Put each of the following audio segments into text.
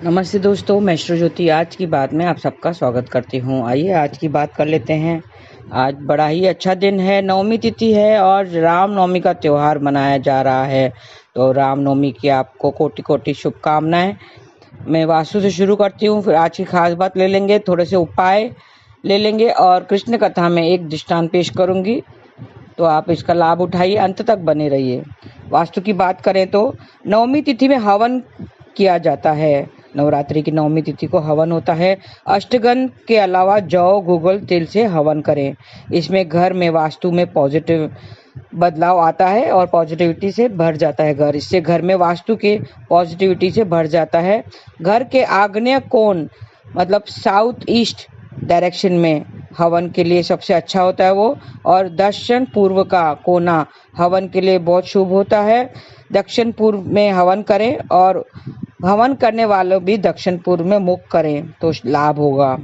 नमस्ते दोस्तों, मैं श्रुज्योति आज की बात में आप सबका स्वागत करती हूँ। आइए आज की बात कर लेते हैं। आज बड़ा ही अच्छा दिन है, नवमी तिथि है और रामनवमी का त्यौहार मनाया जा रहा है। तो रामनवमी की आपको कोटि कोटि शुभकामनाएं। मैं वास्तु से शुरू करती हूँ, फिर आज की खास बात ले लेंगे, थोड़े से उपाय ले लेंगे और कृष्ण कथा में एक दृष्टांत पेश करूंगी। तो आप इसका लाभ उठाइए, अंत तक बने रहिए। वास्तु की बात करें तो नवमी तिथि में हवन किया जाता है। नवरात्रि की नवमी तिथि को हवन होता है। अष्टगंध के अलावा जौ गूगल तेल से हवन करें। इसमें घर में वास्तु में पॉजिटिव बदलाव आता है और पॉजिटिविटी से भर जाता है घर। इससे घर में वास्तु के पॉजिटिविटी से भर जाता है। घर के आग्नेय कोण मतलब साउथ ईस्ट डायरेक्शन में हवन के लिए सबसे अच्छा होता है वो, और दक्षिण पूर्व का कोना हवन के लिए बहुत शुभ होता है। दक्षिण पूर्व में हवन करें और हवन करने वालों भी दक्षिण पूर्व में मुख करें तो लाभ होगा।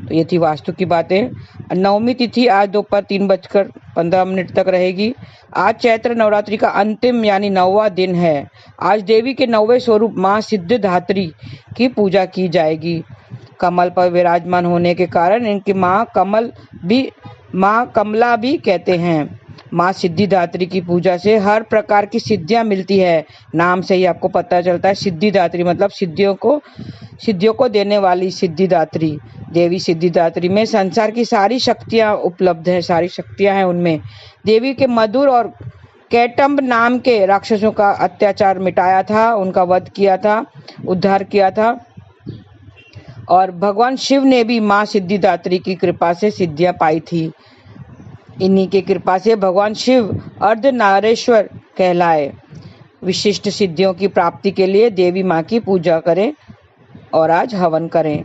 तो ये थी वास्तु की बातें। नवमी तिथि आज दोपहर 3:15 तक रहेगी। आज चैत्र नवरात्रि का अंतिम यानी 9वां दिन है। आज देवी के 9वें स्वरूप माँ सिद्धिदात्री की पूजा की जाएगी। कमल पर विराजमान होने के कारण इनकी माँ कमला भी कहते हैं। माँ सिद्धिदात्री की पूजा से हर प्रकार की सिद्धियां मिलती है। नाम से ही आपको पता चलता है, सिद्धिदात्री मतलब सिद्धियों को देने वाली सिद्धिदात्री। देवी सिद्धिदात्री में संसार की सारी शक्तियां उपलब्ध है, सारी शक्तियां हैं उनमें। देवी के मधुर और कैटम्ब नाम के राक्षसों का अत्याचार मिटाया था, उनका वध किया था, उद्धार किया था। और भगवान शिव ने भी माँ सिद्धिदात्री की कृपा से सिद्धियां पाई थी। इन्हीं की कृपा से भगवान शिव अर्धनारेश्वर कहलाए। विशिष्ट सिद्धियों की प्राप्ति के लिए देवी माँ की पूजा करें और आज हवन करें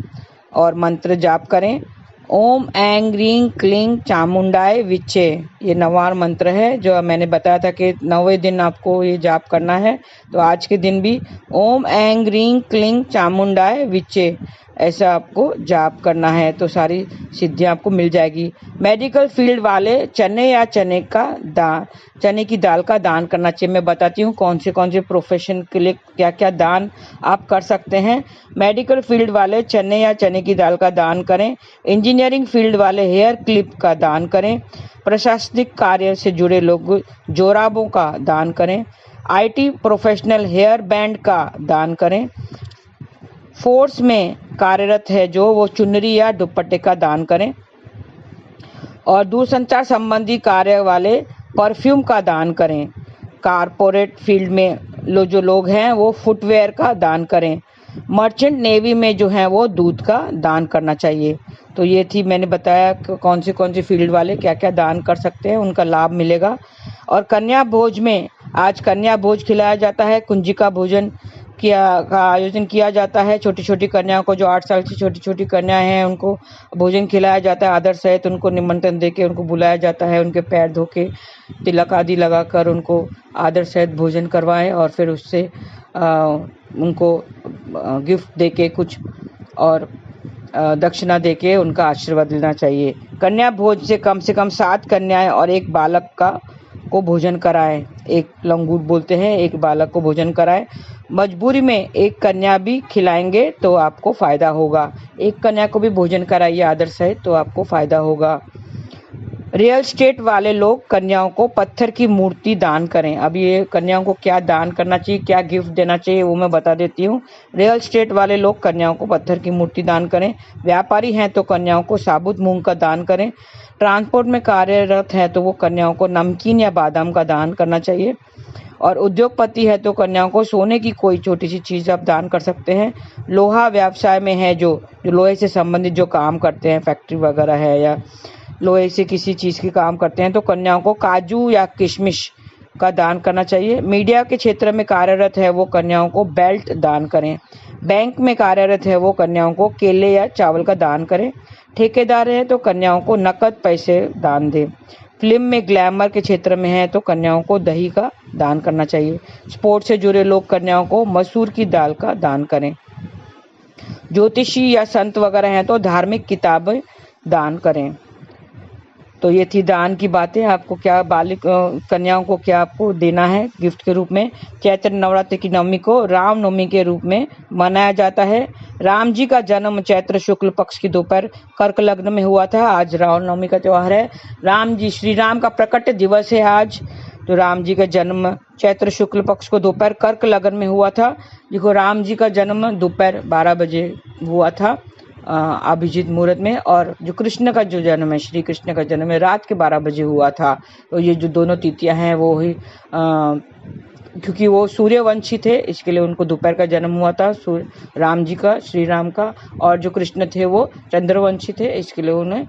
और मंत्र जाप करें। ओम ऐं ग्रीं क्लीं चामुंडाय विच्चे, ये 9वां मंत्र है जो मैंने बताया था कि 9वें दिन आपको ये जाप करना है। तो आज के दिन भी ओम ऐं ग्रीं क्लीं चामुंडाय विच्चे ऐसा आपको जाप करना है, तो सारी सिद्धियां आपको मिल जाएगी। मेडिकल फील्ड वाले चने की दाल का दान करना चाहिए। मैं बताती हूँ कौन से प्रोफेशन के लिए क्या क्या दान आप कर सकते हैं। मेडिकल फील्ड वाले चने की दाल का दान करें। इंजीनियरिंग फील्ड वाले हेयर क्लिप का दान करें। प्रशासनिक कार्य से जुड़े लोग जोराबों का दान करें। IT प्रोफेशनल हेयर बैंड का दान करें। फोर्स में कार्यरत है जो वो चुनरी या दुपट्टे का दान करें। और दूरसंचार संबंधी कार्य वाले परफ्यूम का दान करें। कारपोरेट फील्ड में जो लोग हैं वो फुटवेयर का दान करें। मर्चेंट नेवी में जो है वो दूध का दान करना चाहिए। तो ये थी, मैंने बताया कौन से फील्ड वाले क्या क्या दान कर सकते हैं, उनका लाभ मिलेगा। और कन्या भोज में आज कन्या भोज खिलाया जाता है। कुंजिका भोजन का आयोजन किया जाता है। छोटी छोटी कन्याओं को, जो 8 साल की छोटी छोटी कन्याएं हैं, उनको भोजन खिलाया जाता है। आदर सहित उनको निमंत्रण देके उनको बुलाया जाता है। उनके पैर धो के तिलक आदि लगाकर उनको आदर सहित भोजन करवाएं और फिर उससे उनको गिफ्ट देके कुछ और दक्षिणा देके उनका आशीर्वाद लेना चाहिए। कन्या भोज से कम 7 कन्याएं और एक बालक को भोजन कराएं। एक लंगूट बोलते हैं, एक बालक को भोजन कराएं। मजबूरी में एक कन्या भी खिलाएंगे तो आपको फायदा होगा। एक कन्या को भी भोजन कराइए आदर सहित, तो आपको फायदा होगा। रियल स्टेट वाले लोग कन्याओं को पत्थर की मूर्ति दान करें। अब ये कन्याओं को क्या दान करना चाहिए, क्या गिफ्ट देना चाहिए, वो मैं बता देती हूँ। रियल स्टेट वाले लोग कन्याओं को पत्थर की मूर्ति दान करें। व्यापारी हैं तो कन्याओं को साबुत मूंग का दान करें। ट्रांसपोर्ट में कार्यरत है तो वो कन्याओं को नमकीन या बादाम का दान करना चाहिए। और उद्योगपति है तो कन्याओं को सोने की कोई छोटी सी चीज आप दान कर सकते हैं। लोहा व्यवसाय में है जो लोहे से संबंधित जो काम करते हैं, फैक्ट्री वगैरह है या लोहे से किसी चीज के काम करते हैं, तो कन्याओं को काजू या किशमिश का दान करना चाहिए। मीडिया के क्षेत्र में कार्यरत है वो कन्याओं को बेल्ट दान करें। बैंक में कार्यरत है वो कन्याओं को केले या चावल का दान करें। ठेकेदार है तो कन्याओं को नकद पैसे दान दें। फिल्म में ग्लैमर के क्षेत्र में है तो कन्याओं को दही का दान करना चाहिए। स्पोर्ट्स से जुड़े लोग कन्याओं को मसूर की दाल का दान करें। ज्योतिषी या संत वगैरह हैं तो धार्मिक किताबें दान करें। तो ये थी दान की बातें। आपको क्या बालिक कन्याओं को क्या आपको देना है गिफ्ट के रूप में। चैत्र नवरात्रि की नवमी को रामनवमी के रूप में मनाया जाता है। राम जी का जन्म चैत्र शुक्ल पक्ष की दोपहर कर्क लग्न में हुआ था। आज रामनवमी का त्योहार है। राम जी श्री राम का प्रकट दिवस है आज। तो राम जी का जन्म चैत्र शुक्ल पक्ष को दोपहर कर्क लग्न में हुआ था। देखो राम जी का जन्म दोपहर 12 बजे हुआ था अभिजीत मुहूर्त में, और जो कृष्ण का जो जन्म है, श्री कृष्ण का जन्म है, रात के 12 बजे हुआ था। तो ये जो दोनों तिथियां हैं वो ही क्योंकि वो सूर्यवंशी थे इसके लिए उनको दोपहर का जन्म हुआ था राम जी का, श्री राम का, और जो कृष्ण थे वो चंद्रवंशी थे इसके लिए उन्हें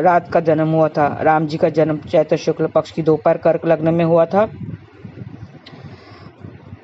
रात का जन्म हुआ था। राम जी का जन्म चैत्र शुक्ल पक्ष की दोपहर कर्क लग्न में हुआ था।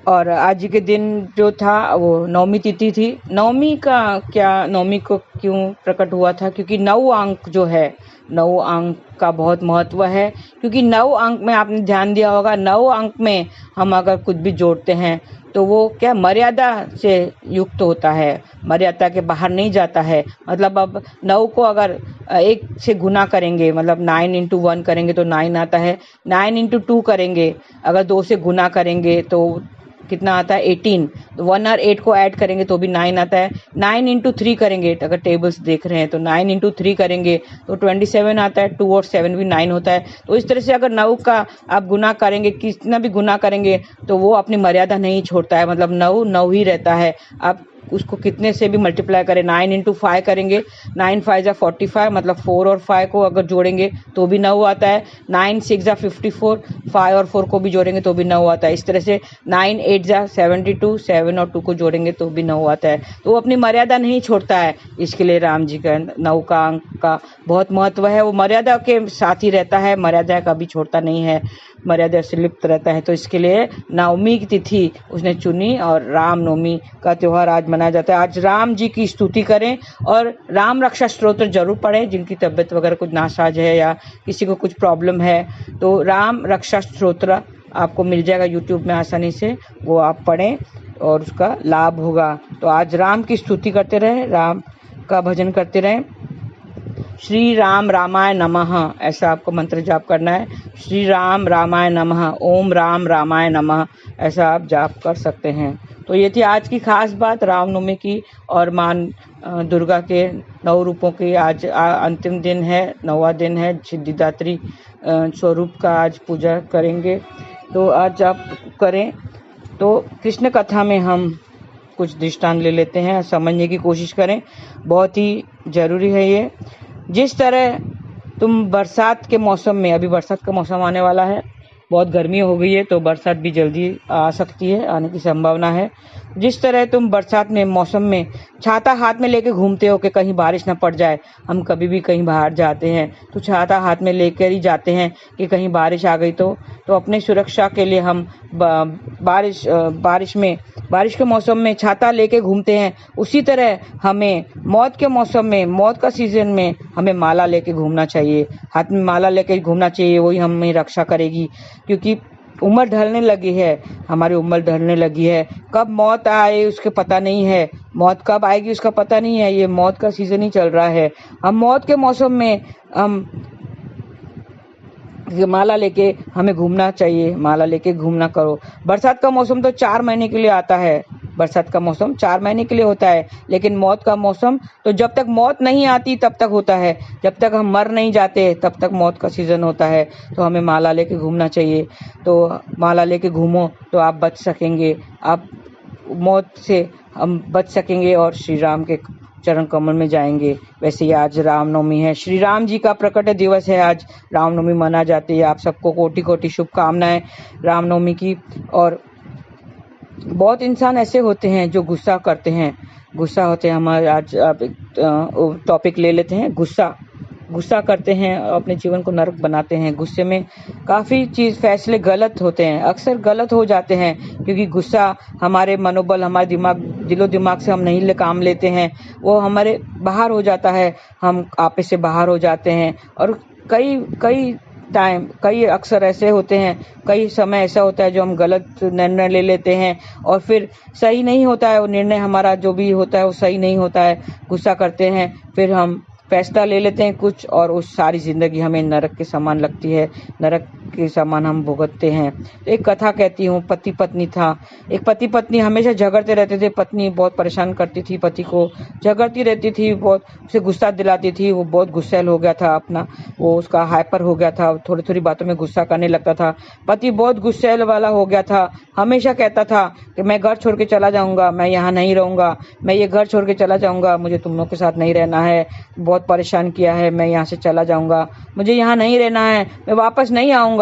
और आज के दिन जो था वो नवमी तिथि थी। नवमी का क्या, नवमी को क्यों प्रकट हुआ था? क्योंकि 9 अंक जो है, 9 अंक का बहुत महत्व है। क्योंकि 9 अंक में आपने ध्यान दिया होगा, 9 अंक में हम अगर कुछ भी जोड़ते हैं तो वो क्या मर्यादा से युक्त होता है, मर्यादा के बाहर नहीं जाता है। मतलब अब 9 को अगर 1 से गुना करेंगे, मतलब 9 इंटू 1 करेंगे तो 9 आता है। 9 इंटू 2 करेंगे, अगर 2 से गुना करेंगे तो कितना आता है 18। तो 1 और 8 को ऐड करेंगे तो भी 9 आता है। 9 इंटू 3 करेंगे, अगर टेबल्स देख रहे हैं तो 9 इंटू 3 करेंगे तो 27 आता है। 2 और 7 भी 9 होता है। तो इस तरह से अगर 9 का आप गुना करेंगे, कितना भी गुना करेंगे तो वो अपनी मर्यादा नहीं छोड़ता है, मतलब 9 9 ही रहता है। आप उसको कितने से भी मल्टीप्लाई करें, 9 इंटू 5 करेंगे, 9 5 जा 45, मतलब 4 और 5 को अगर जोड़ेंगे तो भी 9 आता है। 9 6 जा 54, 5 और 4 को भी जोड़ेंगे तो भी 9 आता है। इस तरह से 9 8 जा 72, 7 और 2 को जोड़ेंगे तो भी 9 आता है। तो वो अपनी मर्यादा नहीं छोड़ता है, इसके लिए राम जी का 9 का अंक का बहुत महत्व है। वो मर्यादा के साथ ही रहता है, मर्यादा कभी छोड़ता नहीं है, मर्यादा से लिप्त रहता है। तो इसके लिए नवमी की तिथि उसने चुनी और रामनवमी का त्योहार आज मनाया जाता है। आज राम जी की स्तुति करें और राम रक्षा स्तोत्र जरूर पढ़ें। जिनकी तबीयत वगैरह कुछ नासाज है या किसी को कुछ प्रॉब्लम है तो राम रक्षा स्तोत्र आपको मिल जाएगा यूट्यूब में आसानी से, वो आप पढ़ें और उसका लाभ होगा। तो आज राम की स्तुति करते रहें, राम का भजन करते रहें। श्री राम रामाय नमः, ऐसा आपको मंत्र जाप करना है। श्री राम रामाय नमः, ओम राम रामाय नमः, ऐसा आप जाप कर सकते हैं। तो ये थी आज की खास बात रामनवमी की और मां दुर्गा के 9 रूपों की। आज अंतिम दिन है, 9वां दिन है, सिद्धिदात्री स्वरूप का आज पूजा करेंगे। तो आज आप करें। तो कृष्ण कथा में हम कुछ दृष्टांत ले लेते हैं, समझने की कोशिश करें, बहुत ही जरूरी है ये। जिस तरह तुम बरसात के मौसम में, अभी बरसात का मौसम आने वाला है, बहुत गर्मी हो गई है तो बरसात भी जल्दी आ सकती है, आने की संभावना है। जिस तरह तुम बरसात में मौसम में छाता हाथ में लेके घूमते हो कि कहीं बारिश ना पड़ जाए। हम कभी भी कहीं बाहर जाते हैं तो छाता हाथ में लेकर ही जाते हैं कि कहीं बारिश आ गई तो अपने सुरक्षा के लिए हम बारिश के मौसम में छाता लेके घूमते हैं। उसी तरह हमें मौत के मौसम में, मौत का सीजन में हमें माला लेके घूमना चाहिए, हाथ में माला लेके घूमना चाहिए। वही हमें रक्षा करेगी, क्योंकि उम्र ढलने लगी है, हमारी उम्र ढलने लगी है। कब मौत आए उसके पता नहीं है, मौत कब आएगी उसका पता नहीं है। ये मौत का सीजन ही चल रहा है। हम मौत के मौसम में हम माला लेके हमें घूमना चाहिए, माला लेके घूमना करो। बरसात का मौसम तो 4 महीने के लिए आता है, बरसात का मौसम 4 महीने के लिए होता है। लेकिन मौत का मौसम तो जब तक मौत नहीं आती तब तक होता है, जब तक हम मर नहीं जाते तब तक मौत का सीजन होता है। तो हमें माला लेके घूमना चाहिए। तो माला लेके घूमो तो आप बच सकेंगे, आप मौत से हम बच सकेंगे और श्री राम के चरण कमल में जाएंगे। वैसे ही आज रामनवमी है, श्री राम जी का प्रकट दिवस है, आज रामनवमी मना जाती है। आप सबको कोटि कोटि शुभकामनाएं रामनवमी की। और बहुत इंसान ऐसे होते हैं जो गुस्सा करते हैं, गुस्सा होते हैं। हमारे आज आप टॉपिक ले लेते हैं, गुस्सा करते हैं, अपने जीवन को नरक बनाते हैं। गुस्से में काफ़ी फैसले गलत होते हैं, अक्सर गलत हो जाते हैं, क्योंकि गुस्सा हमारे मनोबल, हमारे दिलो दिमाग से हम नहीं काम लेते हैं, वो हमारे बाहर हो जाता है, हम आपे से बाहर हो जाते हैं। और कई अक्सर ऐसे होते हैं, कई समय ऐसा होता है जो हम गलत निर्णय ले लेते हैं और फिर सही नहीं होता है वो निर्णय, हमारा जो भी होता है वो सही नहीं होता है। गुस्सा करते हैं, फिर हम फैसला ले लेते हैं कुछ और उस सारी ज़िंदगी हमें नरक के समान लगती है, नरक के समान हम भुगतते हैं। तो एक कथा कहती हूँ, पति पत्नी था। एक पति पत्नी हमेशा झगड़ते रहते थे। पत्नी बहुत परेशान करती थी पति को, झगड़ती रहती थी, बहुत उसे गुस्सा दिलाती थी। वो बहुत गुस्सैल हो गया था, अपना वो उसका हाइपर हो गया था, थोड़ी थोड़ी बातों में गुस्सा करने लगता था। पति बहुत गुस्सैल वाला हो गया था, हमेशा कहता था कि मैं घर छोड़ के चला जाऊंगा, मैं यहाँ नहीं रहूंगा, मैं ये घर छोड़ के चला जाऊंगा, मुझे तुम लोग के साथ नहीं रहना है, बहुत परेशान किया है, मैं यहाँ से चला जाऊंगा, मुझे यहाँ नहीं रहना है, मैं वापस नहीं आऊंगा।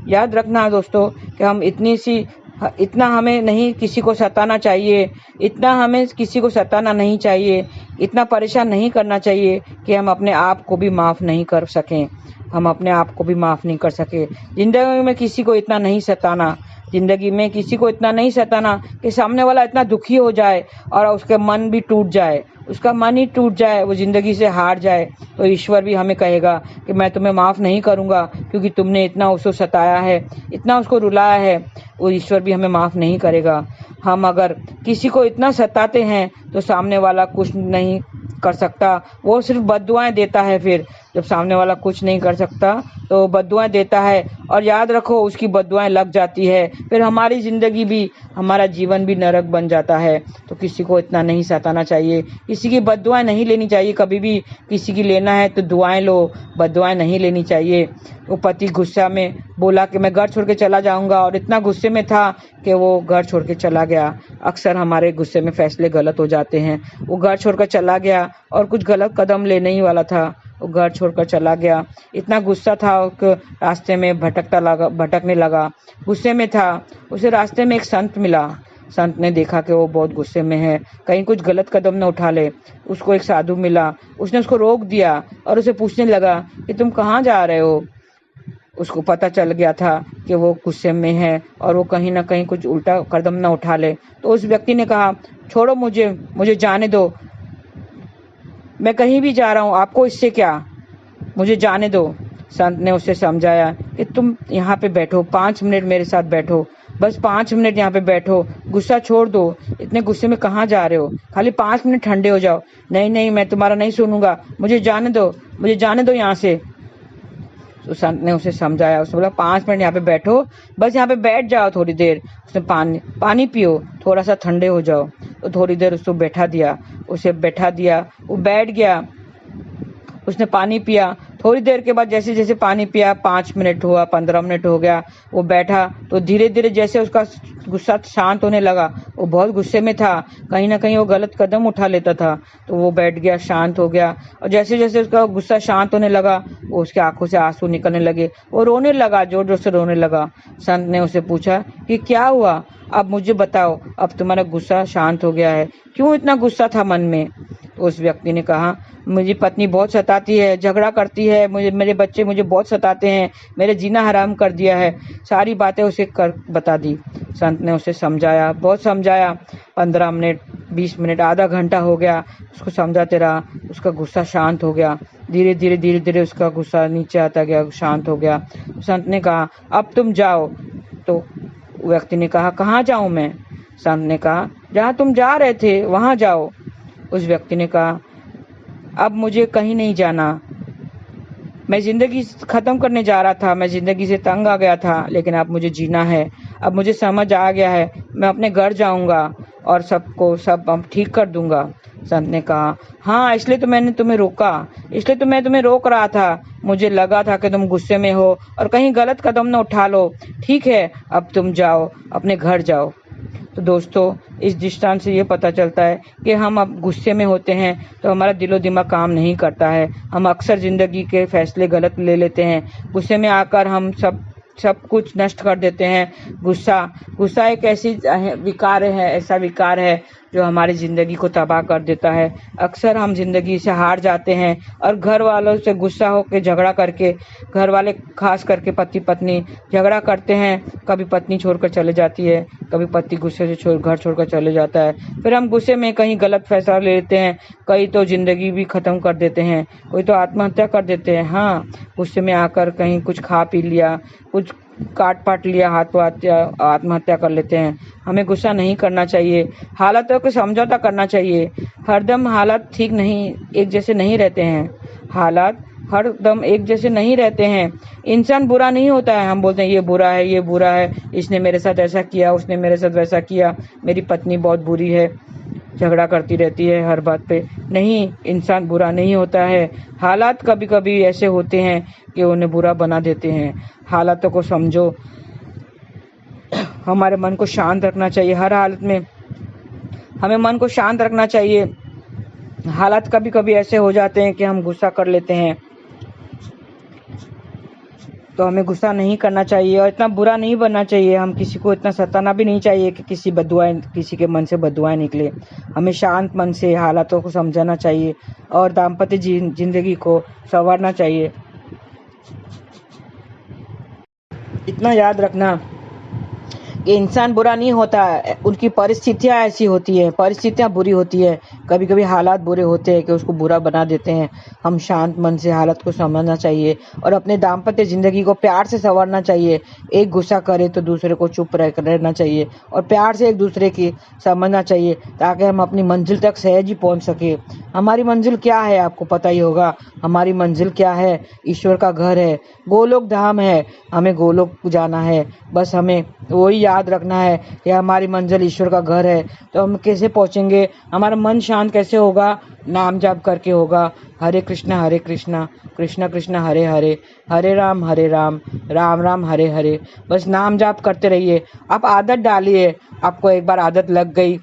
याद रखना दोस्तों कि हम इतना हमें नहीं किसी को सताना चाहिए, इतना हमें किसी को सताना नहीं चाहिए, इतना परेशान नहीं करना चाहिए कि हम अपने आप को भी माफ़ नहीं कर सकें, हम अपने आप को भी माफ़ नहीं कर सके। जिंदगी में किसी को इतना नहीं सताना, जिंदगी में किसी को इतना नहीं सताना कि सामने वाला इतना दुखी हो जाए और उसके मन भी टूट जाए, उसका मन ही टूट जाए, वो जिंदगी से हार जाए। तो ईश्वर भी हमें कहेगा कि मैं तुम्हें माफ़ नहीं करूंगा क्योंकि तुमने इतना उसको सताया है, इतना उसको रुलाया है। वो ईश्वर भी हमें माफ़ नहीं करेगा। हम अगर किसी को इतना सताते हैं तो सामने वाला कुछ नहीं कर सकता, वो सिर्फ बद्दुआएं देता है। फिर जब सामने वाला कुछ नहीं कर सकता तो बद्दुआएं देता है, और याद रखो उसकी बद्दुआएं लग जाती है, फिर हमारी ज़िंदगी भी, हमारा जीवन भी नरक बन जाता है। तो किसी को इतना नहीं सताना चाहिए, किसी की बद्दुआएं नहीं लेनी चाहिए। कभी भी किसी की लेना है तो दुआएं लो, बद्दुआएं नहीं लेनी चाहिए। वो पति गुस्सा में बोला कि मैं घर छोड़ के चला जाऊंगा, और इतना गुस्से में था कि वो घर छोड़ के चला गया। अक्सर हमारे गुस्से में फैसले गलत हो जाते हैं। वो घर छोड़कर चला गया और कुछ गलत कदम लेने ही वाला था, वो घर छोड़कर चला गया। इतना गुस्सा था, रास्ते में भटकने लगा, गुस्से में था। उसे रास्ते में एक संत मिला। संत ने देखा कि वो बहुत गुस्से में है, कहीं कुछ गलत कदम न उठा ले। उसको एक साधु मिला, उसने उसको रोक दिया और उसे पूछने लगा कि तुम कहाँ जा रहे हो। उसको पता चल गया था कि वो गुस्से में है और वो कहीं ना कहीं कुछ उल्टा कदम न उठा ले। तो उस व्यक्ति ने कहा, छोड़ो मुझे जाने दो, मैं कहीं भी जा रहा हूँ, आपको इससे क्या, मुझे जाने दो। संत ने उसे समझाया कि तुम यहाँ पे बैठो, 5 मिनट मेरे साथ बैठो, बस 5 मिनट यहाँ पे बैठो, गुस्सा छोड़ दो, इतने गुस्से में कहाँ जा रहे हो, खाली 5 मिनट ठंडे हो जाओ। नहीं, मैं तुम्हारा नहीं सुनूंगा, मुझे जाने दो यहाँ से। तो संत ने उसे समझाया, उसने बोला 5 मिनट यहाँ पे बैठो, बस यहाँ पे बैठ जाओ थोड़ी देर, उसने पानी पियो, थोड़ा सा ठंडे हो जाओ। तो थोड़ी देर उसको उसे बैठा दिया, वो बैठ गया, उसने पानी पिया। थोड़ी देर के बाद जैसे जैसे पानी पिया, 5 मिनट हुआ, 15 मिनट हो गया, वो बैठा तो धीरे धीरे जैसे उसका गुस्सा शांत होने लगा। वो बहुत गुस्से में था, कहीं ना कहीं वो गलत कदम उठा लेता था, तो वो बैठ गया, शांत हो गया। और जैसे जैसे उसका गुस्सा शांत होने लगा, वो उसके आंखों से आंसू निकलने लगे, वो रोने लगा, जोर जोर से रोने लगा। संत ने उसे पूछा कि क्या हुआ, अब मुझे बताओ, अब तुम्हारा गुस्सा शांत हो गया है, क्यों इतना गुस्सा था मन में। तो उस व्यक्ति ने कहा, मुझे पत्नी बहुत सताती है, झगड़ा करती है, मेरे बच्चे मुझे बहुत सताते हैं, मेरे जीना हराम कर दिया है। सारी बातें उसे बता दी। संत ने उसे समझाया, बहुत समझाया, 15 मिनट, 20 मिनट, आधा घंटा हो गया, उसको समझाते रहा। उसका गुस्सा शांत हो गया, धीरे धीरे उसका गुस्सा नीचे आता गया, शांत हो गया। संत ने कहा, अब तुम जाओ। तो व्यक्ति ने कहा, कहाँ जाऊं मैं। संत ने कहा, जहाँ तुम जा रहे थे वहां जाओ। उस व्यक्ति ने कहा, अब मुझे कहीं नहीं जाना, मैं जिंदगी खत्म करने जा रहा था, मैं जिंदगी से तंग आ गया था, लेकिन अब मुझे जीना है, अब मुझे समझ आ गया है, मैं अपने घर जाऊंगा और सब ठीक कर दूंगा। संत ने कहा, हाँ, इसलिए तो मैंने तुम्हें रोका, इसलिए तो मैं तुम्हें रोक रहा था, मुझे लगा था कि तुम गुस्से में हो और कहीं गलत कदम न उठा लो। ठीक है, अब तुम जाओ, अपने घर जाओ। तो दोस्तों, इस दृष्टांत से ये पता चलता है कि हम अब गुस्से में होते हैं तो हमारा दिलो दिमाग काम नहीं करता है, हम अक्सर जिंदगी के फैसले गलत ले लेते हैं। गुस्से में आकर हम सब कुछ नष्ट कर देते हैं। गुस्सा एक ऐसा विकार है जो हमारी ज़िंदगी को तबाह कर देता है। अक्सर हम ज़िंदगी से हार जाते हैं और घर वालों से गुस्सा होकर झगड़ा करके, घर वाले खास करके पति पत्नी झगड़ा करते हैं, कभी पत्नी छोड़कर चले जाती है, कभी पति गुस्से से घर छोड़कर चले जाता है। फिर हम गुस्से में कहीं गलत फैसला ले लेते हैं, कई तो ज़िंदगी भी ख़त्म कर देते हैं, कोई तो आत्महत्या कर देते हैं। हाँ, गुस्से में आकर कहीं कुछ खा पी लिया, कुछ काट पाट लिया, आत्महत्या कर लेते हैं। हमें गुस्सा नहीं करना चाहिए, हालातों को समझौता करना चाहिए। हरदम हालात ठीक नहीं, एक जैसे नहीं रहते हैं। हालात हर दम एक जैसे नहीं रहते हैं। इंसान बुरा नहीं होता है। हम बोलते हैं ये बुरा है, ये बुरा है, इसने मेरे साथ ऐसा किया, उसने मेरे साथ वैसा किया, मेरी पत्नी बहुत बुरी है, झगड़ा करती रहती है हर बात पे। नहीं, इंसान बुरा नहीं होता है। हालात कभी कभी ऐसे होते हैं कि उन्हें बुरा बना देते हैं। हालातों को समझो। हमारे मन को शांत रखना चाहिए हर हालत में। हमें मन को शांत रखना चाहिए। हालात कभी कभी ऐसे हो जाते हैं कि हम गुस्सा कर लेते हैं, तो हमें गुस्सा नहीं करना चाहिए और इतना बुरा नहीं बनना चाहिए। हम किसी को इतना सताना भी नहीं चाहिए कि किसी के मन से बददुआएं निकले। हमें शांत मन से हालातों को समझना चाहिए और दाम्पत्य जिंदगी को संवारना चाहिए। इतना याद रखना कि इंसान बुरा नहीं होता है, उनकी परिस्थितियां ऐसी होती है, परिस्थितियां बुरी होती है, कभी कभी हालात बुरे होते हैं कि उसको बुरा बना देते हैं। हम शांत मन से हालत को समझना चाहिए और अपने दाम्पत्य जिंदगी को प्यार से संवारना चाहिए। एक गुस्सा करे तो दूसरे को चुप रहना चाहिए और प्यार से एक दूसरे की समझना चाहिए, ताकि हम अपनी मंजिल तक सहज ही पहुंच सके। हमारी मंजिल क्या है आपको पता ही होगा। हमारी मंजिल क्या है? ईश्वर का घर है, गोलोक धाम है। हमें गोलोक जाना है। बस हमें वही याद रखना है कि हमारी मंजिल ईश्वर का घर है। तो हम कैसे पहुंचेंगे? हमारा मन शांत कैसे होगा? नाम जाप करके होगा। हरे कृष्णा कृष्णा कृष्णा हरे हरे, हरे राम राम राम हरे हरे। बस नाम जाप करते रहिए। आप आदत डालिए। आपको एक बार आदत लग गई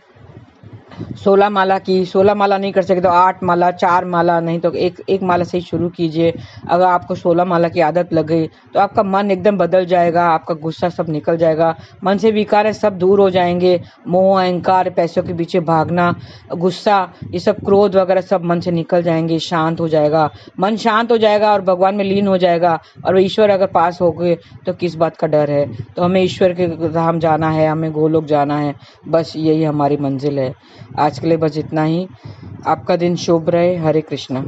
16 माला की, 16 माला नहीं कर सके तो 8 माला, 4 माला, नहीं तो एक माला से ही शुरू कीजिए। अगर आपको 16 माला की आदत लग गई तो आपका मन एकदम बदल जाएगा, आपका गुस्सा सब निकल जाएगा, मन से विकार सब दूर हो जाएंगे। मोह, अहंकार, पैसों के पीछे भागना, गुस्सा, ये सब क्रोध वगैरह सब मन से निकल जाएंगे, शांत हो जाएगा। मन शांत हो जाएगा और भगवान में लीन हो जाएगा। और ईश्वर अगर पास हो गए तो किस बात का डर है? तो हमें ईश्वर के धाम जाना है, हमें गोलोक जाना है। बस यही हमारी मंजिल है। आज के लिए बस इतना ही। आपका दिन शुभ रहे। हरे कृष्णा।